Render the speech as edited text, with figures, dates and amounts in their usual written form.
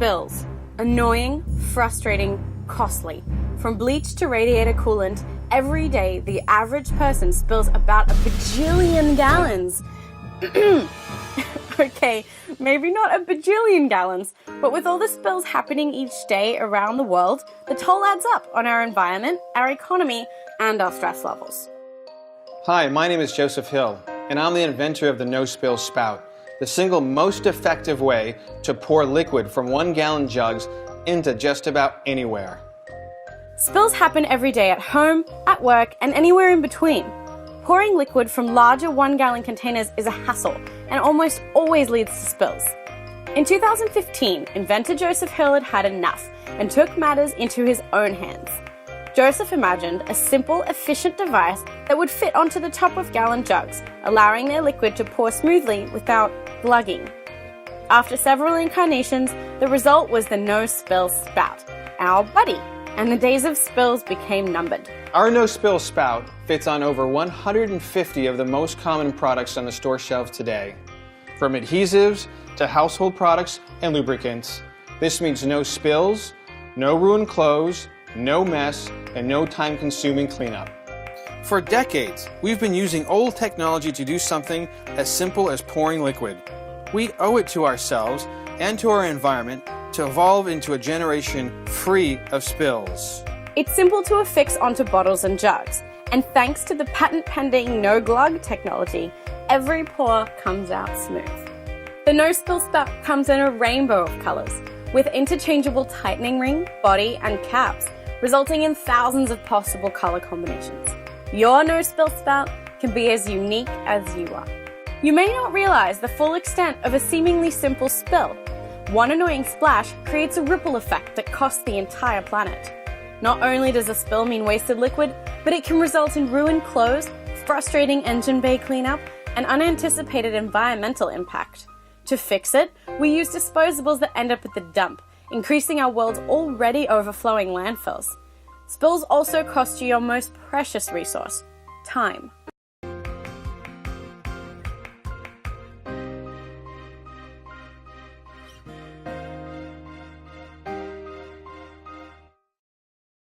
Spills. Annoying, frustrating, costly. From bleach to radiator coolant, every day the average person spills about a bajillion gallons. Okay, maybe not a bajillion gallons, but with all the spills happening each day around the world, the toll adds up on our environment, our economy, and our stress levels. Hi, my name is Joseph Hill, and I'm the inventor of the No-Spill Spout, the single most effective way to pour liquid from 1-gallon jugs into just about anywhere. Spills happen every day at home, at work, and anywhere in between. Pouring liquid from larger 1-gallon containers is a hassle and almost always leads to spills. In 2015, inventor Joseph Hill had enough and took matters into his own hands. Joseph imagined a simple, efficient device that would fit onto the top of gallon jugs, allowing their liquid to pour smoothly without glugging. After several incarnations, the result was the No-Spill Spout, our buddy, and the days of spills became numbered. Our No-Spill Spout fits on over 150 of the most common products on the store shelves today. From adhesives to household products and lubricants, this means no spills, no ruined clothes, no mess, and no time-consuming cleanup. For decades, we've been using old technology to do something as simple as pouring liquid. We owe it to ourselves and to our environment to evolve into a generation free of spills. It's simple to affix onto bottles and jugs, and thanks to the patent-pending no-Glug technology, every pour comes out smooth. The No-Spill Spout comes in a rainbow of colors, with interchangeable tightening ring, body, and caps, resulting in thousands of possible color combinations. Your No-Spill Spout can be as unique as you are. You may not realize the full extent of a seemingly simple spill. One annoying splash creates a ripple effect that costs the entire planet. Not only does a spill mean wasted liquid, but it can result in ruined clothes, frustrating engine bay cleanup, and unanticipated environmental impact. To fix it, we use disposables that end up at the dump, increasing our world's already overflowing landfills. Spills also cost you your most precious resource, time.